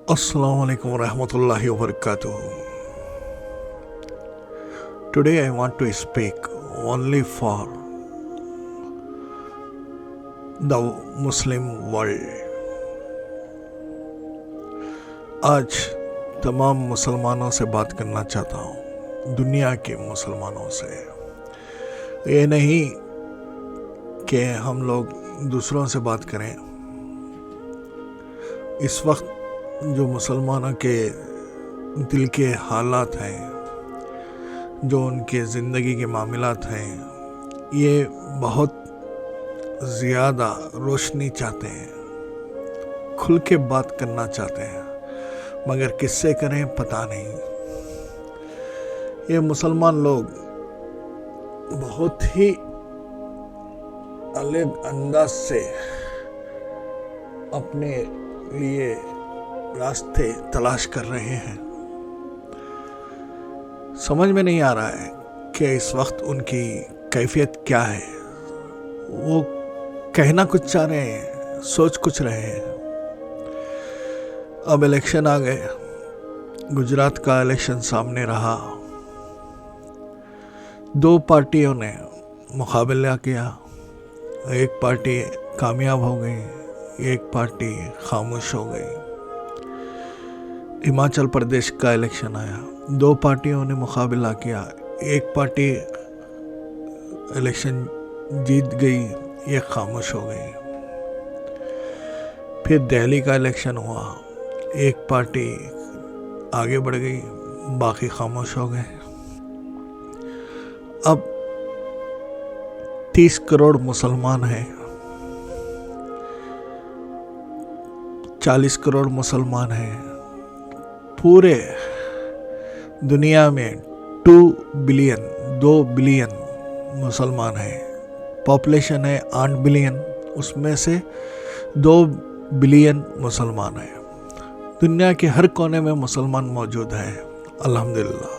Assalamu alaikum warahmatullahi wabarakatuh. Today I want to speak only for the Muslim world. आज तमाम मुसलमानों से बात करना चाहता हूँ, दुनिया के मुसलमानों से। ये नहीं कि हम लोग दूसरों से बात करें। इस वक्त जो मुसलमानों के दिल के हालात हैं, जो उनके ज़िंदगी के मामलात हैं, ये बहुत ज़्यादा रोशनी चाहते हैं, खुल के बात करना चाहते हैं, मगर किससे करें पता नहीं। ये मुसलमान लोग बहुत ही अलग अंदाज से अपने लिए रास्ते तलाश कर रहे हैं। समझ में नहीं आ रहा है कि इस वक्त उनकी कैफियत क्या है। वो कहना कुछ चाह रहे हैं, सोच कुछ रहे हैं। अब इलेक्शन आ गए, गुजरात का इलेक्शन सामने रहा। दो पार्टियों ने मुकाबला किया, एक पार्टी कामयाब हो गई, एक पार्टी खामोश हो गई। हिमाचल प्रदेश का इलेक्शन आया, दो पार्टियों ने मुकाबला किया, एक पार्टी इलेक्शन जीत गई, ये खामोश हो गई। फिर दिल्ली का इलेक्शन हुआ, एक पार्टी आगे बढ़ गई, बाकी खामोश हो गए। अब 30 करोड़ मुसलमान हैं, 40 करोड़ मुसलमान हैं। पूरे दुनिया में 2 बिलियन मुसलमान हैं। पॉपुलेशन है 8 बिलियन, उसमें से 2 बिलियन मुसलमान हैं। दुनिया के हर कोने में मुसलमान मौजूद हैं, अल्हम्दुलिल्लाह।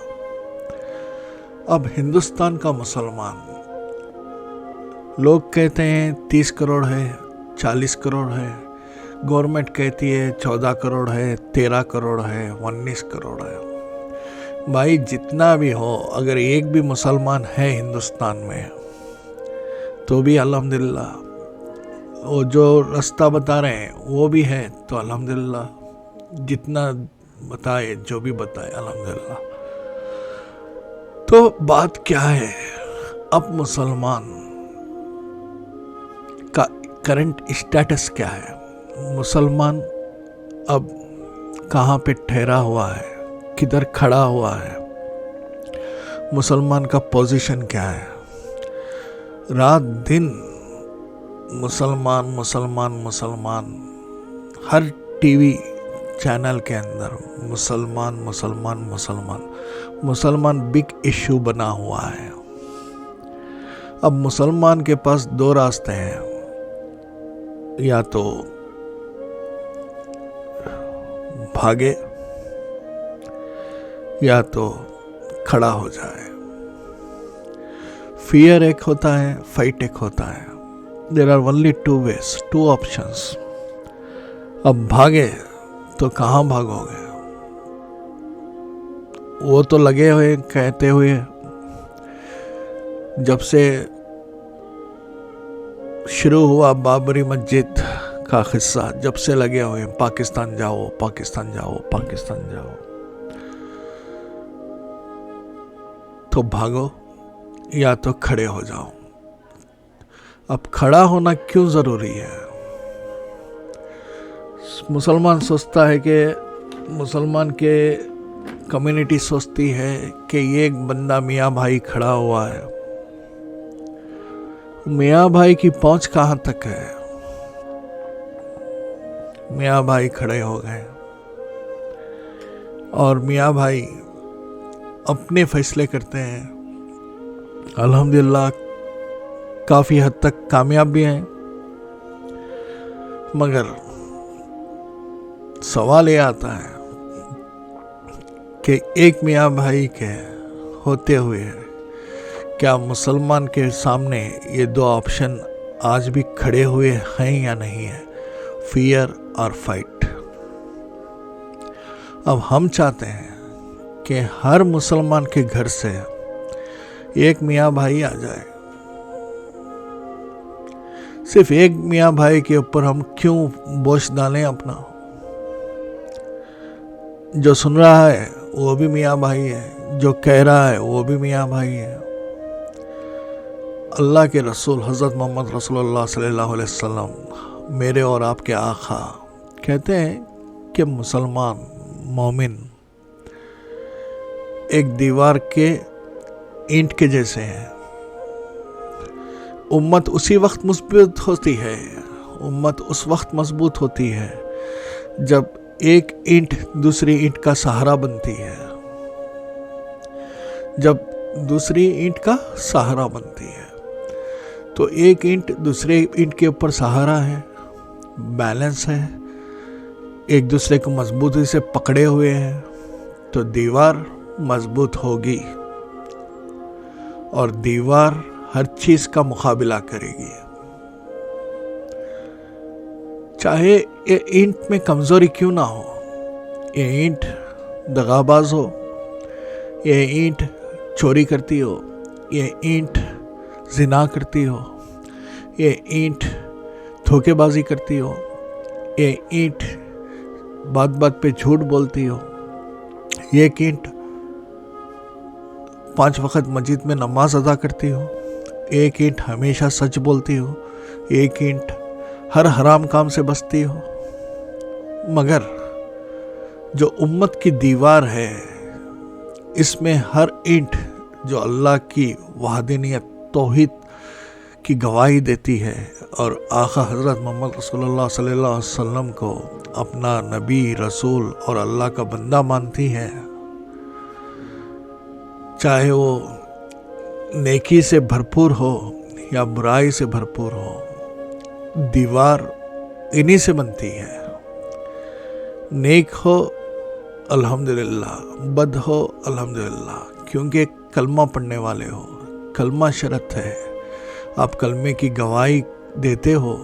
अब हिंदुस्तान का मुसलमान, लोग कहते हैं 30 करोड़ है, 40 करोड़ है, गवर्नमेंट कहती है 14 करोड़ है, 13 करोड़ है, 19 करोड़ है। भाई जितना भी हो, अगर एक भी मुसलमान है हिंदुस्तान में तो भी अल्हम्दुलिल्लाह। वो जो रास्ता बता रहे हैं वो भी है तो अल्हम्दुलिल्लाह। जितना बताए, जो भी बताए, अल्हम्दुलिल्लाह। तो बात क्या है, अब मुसलमान का करंट स्टेटस क्या है? मुसलमान अब कहाँ पे ठहरा हुआ है, किधर खड़ा हुआ है, मुसलमान का पोजीशन क्या है? रात दिन मुसलमान मुसलमान मुसलमान, हर टीवी चैनल के अंदर मुसलमान मुसलमान मुसलमान मुसलमान बिग इश्यू बना हुआ है। अब मुसलमान के पास 2 रास्ते हैं, या तो भागे या तो खड़ा हो जाए। फियर एक होता है, फाइट एक होता है। There are only 2 ways, 2 options। अब भागे तो कहाँ भागोगे? वो तो लगे हुए कहते हुए, जब से शुरू हुआ बाबरी मस्जिद का किस्सा, जब से लगे हुए पाकिस्तान जाओ, पाकिस्तान जाओ, पाकिस्तान जाओ। तो भागो या तो खड़े हो जाओ। अब खड़ा होना क्यों ज़रूरी है? मुसलमान सोचता है कि मुसलमान के कम्युनिटी सोचती है कि ये एक बंदा मियाँ भाई खड़ा हुआ है। मियाँ भाई की पहुंच कहाँ तक है? मियाँ भाई खड़े हो गए और मियाँ भाई अपने फैसले करते हैं। अल्हम्दुलिल्लाह काफ़ी हद तक कामयाब भी हैं, मगर सवाल ये आता है कि एक मियाँ भाई के होते हुए क्या मुसलमान के सामने ये 2 ऑप्शन आज भी खड़े हुए हैं या नहीं है? फियर और फाइट। अब हम चाहते हैं कि हर मुसलमान के घर से एक मियाँ भाई आ जाए। सिर्फ एक मियाँ भाई के ऊपर हम क्यों बोझ डालें अपना? जो सुन रहा है वो भी मियाँ भाई है, जो कह रहा है वो भी मियाँ भाई है। अल्लाह के रसूल हज़रत मोहम्मद रसूलुल्लाह सल्लल्लाहु अलैहि वसल्लम, मेरे और आपके आका, कहते हैं कि मुसलमान मोमिन एक दीवार के ईंट के जैसे हैं। उम्मत उसी वक्त मजबूत होती है, उम्मत उस वक्त मजबूत होती है जब एक ईंट दूसरी ईंट का सहारा बनती है, जब दूसरी ईंट का सहारा बनती है। तो एक ईंट दूसरे ईंट के ऊपर सहारा है, बैलेंस है, एक दूसरे को मजबूती से पकड़े हुए हैं, तो दीवार मजबूत होगी और दीवार हर चीज का मुकाबला करेगी। चाहे ये ईंट में कमजोरी क्यों ना हो, ये ईंट दगाबाज हो, ये ईंट चोरी करती हो, ये ईंट जिना करती हो, ये ईंट धोखेबाजी करती हो, ये ईंट बात बात पे झूठ बोलती हो, ये ईंट 5 वक्त मस्जिद में नमाज अदा करती हो, एक ईंट हमेशा सच बोलती हो, एक ईंट हर हराम काम से बचती हो। मगर जो उम्मत की दीवार है, इसमें हर ईंट जो अल्लाह की वहदानियत तौहीद की गवाही देती है और आका हज़रत मोहम्मद रसूलुल्लाह सल्लल्लाहु अलैहि वसल्लम को अपना नबी, रसूल और अल्लाह का बंदा मानती है, चाहे वो नेकी से भरपूर हो या बुराई से भरपूर हो, दीवार इन्हीं से बनती है। नेक हो अल्हम्दुलिल्लाह, बद हो अल्हम्दुलिल्लाह, क्योंकि कलमा पढ़ने वाले हो, कलमा शर्त है। आप कलमे की गवाही देते हो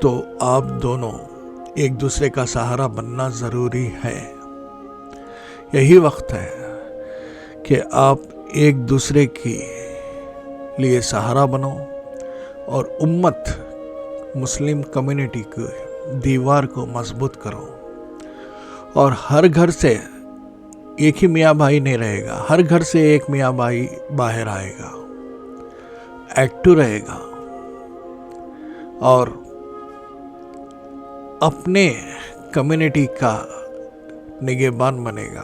तो आप दोनों एक दूसरे का सहारा बनना ज़रूरी है। यही वक्त है कि आप एक दूसरे के लिए सहारा बनो और उम्मत मुस्लिम कम्युनिटी की दीवार को मजबूत करो। और हर घर से एक ही मियाँ भाई नहीं रहेगा, हर घर से एक मियाँ भाई बाहर आएगा, एक्टिव रहेगा और अपने कम्युनिटी का निगहबान बनेगा,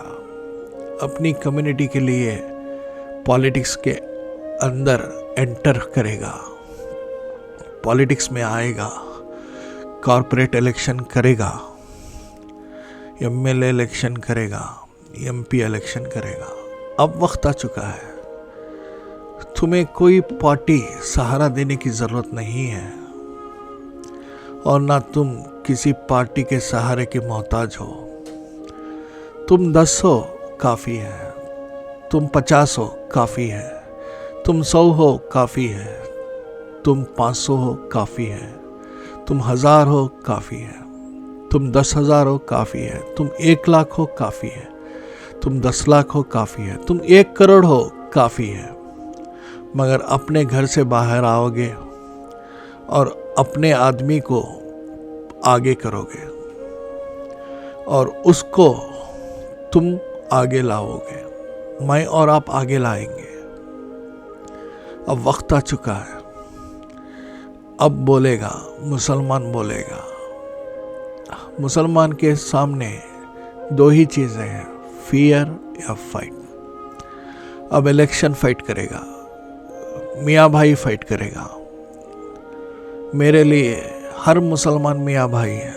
अपनी कम्युनिटी के लिए पॉलिटिक्स के अंदर एंटर करेगा, पॉलिटिक्स में आएगा, कॉरपोरेट इलेक्शन करेगा, एमएलए इलेक्शन करेगा, एमपी इलेक्शन करेगा। अब वक्त आ चुका है, तुम्हें कोई पार्टी सहारा देने की ज़रूरत नहीं है और ना तुम किसी पार्टी के सहारे के मोहताज हो। तुम 10 हो काफ़ी है, तुम 50 हो काफ़ी है, तुम 100 हो काफ़ी है, तुम 500 हो काफ़ी है, तुम 1000 हो काफ़ी है, तुम 10,000 हो काफ़ी है, तुम 1 लाख हो काफ़ी है, तुम 10 लाख हो काफ़ी है, तुम 1 करोड़ हो काफ़ी है। मगर अपने घर से बाहर आओगे और अपने आदमी को आगे करोगे और उसको तुम आगे लाओगे, मैं और आप आगे लाएंगे। अब वक्त आ चुका है, अब बोलेगा मुसलमान बोलेगा। मुसलमान के सामने 2 ही चीज़ें हैं, फियर या फाइट। अब इलेक्शन फाइट करेगा, मियाँ भाई फाइट करेगा। मेरे लिए हर मुसलमान मियाँ भाई है,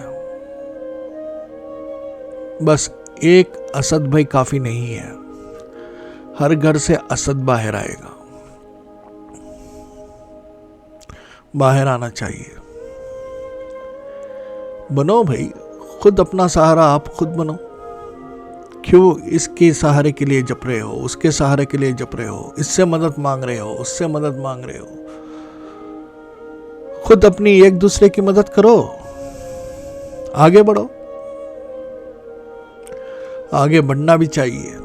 बस एक असद भाई काफ़ी नहीं है, हर घर से असद बाहर आएगा, बाहर आना चाहिए। बनो भाई, खुद अपना सहारा आप खुद बनो। क्यों इसके सहारे के लिए जप रहे हो, उसके सहारे के लिए जप रहे हो, इससे मदद मांग रहे हो, उससे मदद मांग रहे हो? खुद अपनी एक दूसरे की मदद करो, आगे बढ़ो। आगे बढ़ना भी चाहिए,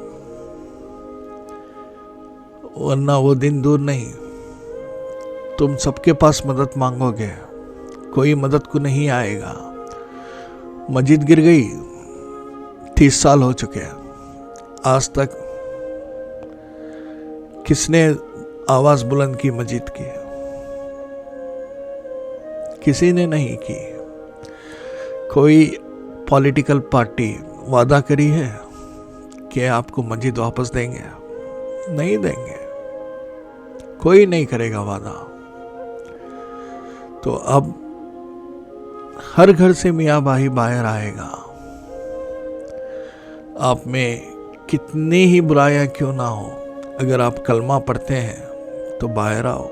वरना वो दिन दूर नहीं तुम सबके पास मदद मांगोगे, कोई मदद को नहीं आएगा। मस्जिद गिर गई, 30 साल हो चुके हैं, आज तक किसने आवाज बुलंद की मस्जिद की? किसी ने नहीं की। कोई पॉलिटिकल पार्टी वादा करी है कि आपको मस्जिद वापस देंगे? नहीं देंगे, कोई नहीं करेगा वादा। तो अब हर घर से मियाँ भाई बाहर आएगा, आप में कितनी ही बुराइयां क्यों ना हो, अगर आप कलमा पढ़ते हैं तो बाहर आओ,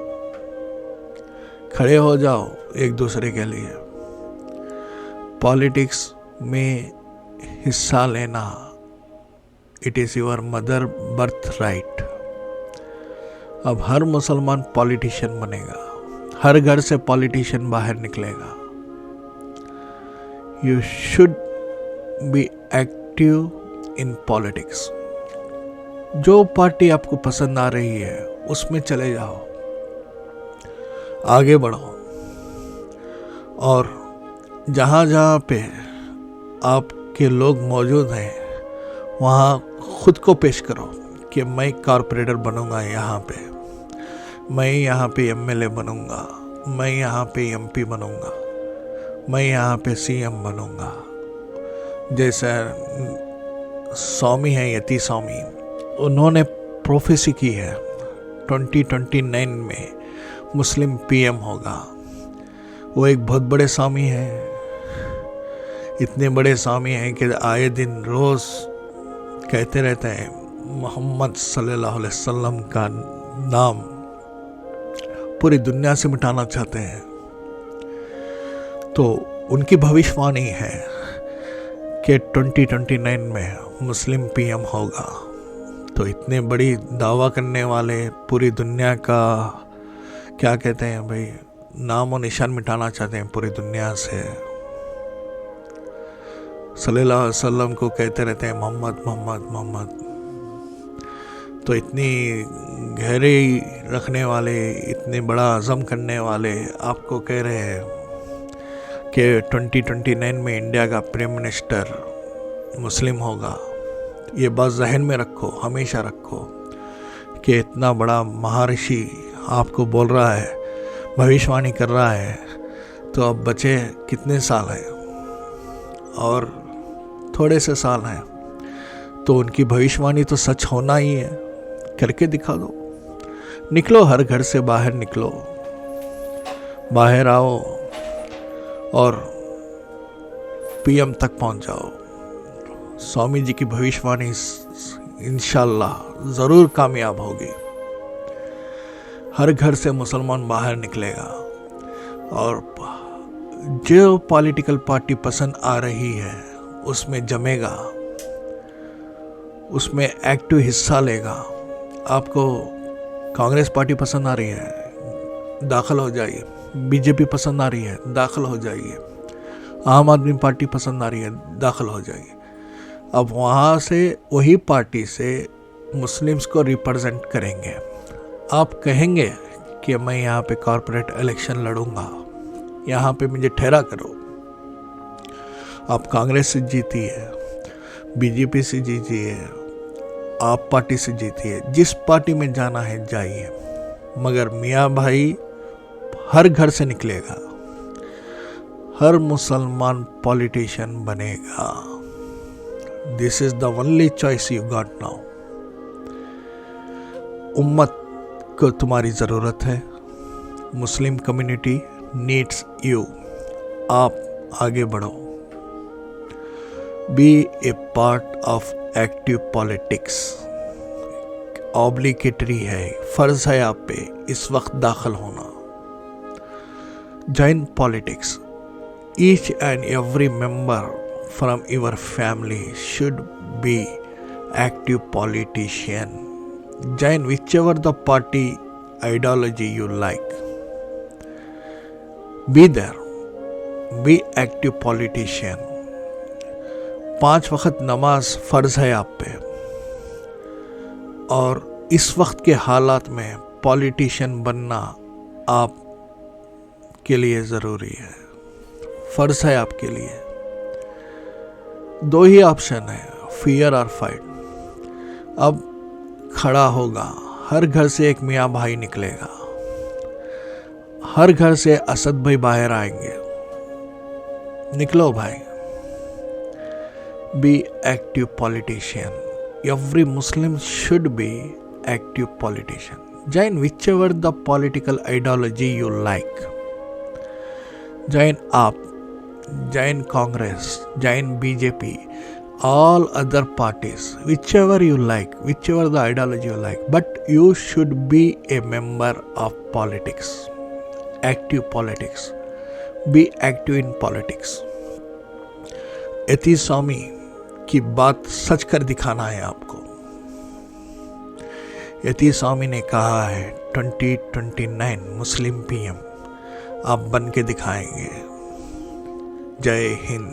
खड़े हो जाओ एक दूसरे के लिए। पॉलिटिक्स में हिस्सा लेना it is your mother birth right. अब हर मुसलमान पॉलिटिशियन बनेगा, हर घर से पॉलिटिशियन बाहर निकलेगा। You should be active in politics. जो पार्टी आपको पसंद आ रही है उसमें चले जाओ, आगे बढ़ो, और जहाँ जहाँ पे आपके लोग मौजूद हैं वहाँ खुद को पेश करो कि मैं कॉरपोरेटर बनूंगा, यहाँ पे मैं यहाँ पे एमएलए बनूंगा, मैं यहाँ पे एमपी बनूंगा, मैं यहाँ पे सीएम बनूंगा। जैसे स्वामी है यति स्वामी, उन्होंने प्रोफेसी की है 2029 में मुस्लिम पीएम होगा। वो एक बहुत बड़े स्वामी हैं, इतने बड़े स्वामी हैं कि आए दिन रोज़ कहते रहते हैं मोहम्मद सल्लल्लाहु अलैहि वसल्लम का नाम पूरी दुनिया से मिटाना चाहते हैं। तो उनकी भविष्यवाणी है कि 2029 में मुस्लिम पीएम होगा। तो इतने बड़ी दावा करने वाले पूरी दुनिया का क्या कहते हैं भाई, नाम और निशान मिटाना चाहते हैं पूरी दुनिया से। सल्लल्लाहु अलैहि वसल्लम को कहते रहते हैं मोहम्मद मोहम्मद मोहम्मद। तो इतनी गहरी रखने वाले, इतने बड़ा अज़म करने वाले आपको कह रहे हैं कि 2029 में इंडिया का प्राइम मिनिस्टर मुस्लिम होगा। ये बात जहन में रखो, हमेशा रखो कि इतना बड़ा महर्षि आपको बोल रहा है, भविष्यवाणी कर रहा है। तो अब बचे कितने साल हैं, और थोड़े से साल हैं, तो उनकी भविष्यवाणी तो सच होना ही है। करके दिखा दो, निकलो, हर घर से बाहर निकलो, बाहर आओ और पीएम तक पहुंच जाओ। स्वामी जी की भविष्यवाणी इंशाल्लाह ज़रूर कामयाब होगी। हर घर से मुसलमान बाहर निकलेगा, और जो पॉलिटिकल पार्टी पसंद आ रही है उसमें जमेगा, उसमें एक्टिव हिस्सा लेगा। आपको कांग्रेस पार्टी पसंद आ रही है, दाखिल हो जाइए। बीजेपी पसंद आ रही है, दाखिल हो जाइए। आम आदमी पार्टी पसंद आ रही है, दाखिल हो जाइए। अब वहाँ से, वही पार्टी से मुस्लिम्स को रिप्रेजेंट करेंगे। आप कहेंगे कि मैं यहाँ पे कॉर्पोरेट इलेक्शन लड़ूंगा, यहाँ पे मुझे ठहरा करो। आप कांग्रेस से जीती है, बीजेपी से जीती है, आप पार्टी से जीती है, जिस पार्टी में जाना है जाइए, मगर मियाँ भाई हर घर से निकलेगा, हर मुसलमान पॉलिटिशियन बनेगा। This is the only choice you got now. उम्मत को तुम्हारी ज़रूरत है, मुस्लिम कम्युनिटी नीड्स यू। आप आगे बढ़ो, be a part of active politics. Obligatory है, फर्ज है आप पे इस वक्त दाखिल होना। Join politics. Each and every member from your family should be active politician. Join whichever the party ideology you like. Be there. Be active politician. 5 वक्त नमाज फ़र्ज है आप पे, और इस वक्त के हालात में पॉलिटिशियन बनना आप के लिए ज़रूरी है, फ़र्ज है आपके लिए। 2 ही ऑप्शन है, फियर और फाइट। अब खड़ा होगा, हर घर से एक मियाँ भाई निकलेगा, हर घर से असद भाई बाहर आएंगे। निकलो भाई, be active politician. Every Muslim should be active politician. Join whichever the political ideology you like. Join AAP, join Congress, join BJP, all other parties, whichever you like, whichever the ideology you like. But you should be a member of politics, active politics. Be active in politics. Yatish Swami की बात सच कर दिखाना है आपको. यतीश स्वामी ने कहा है 2029 मुस्लिम PM आप बन के दिखाएंगे. जय हिंद.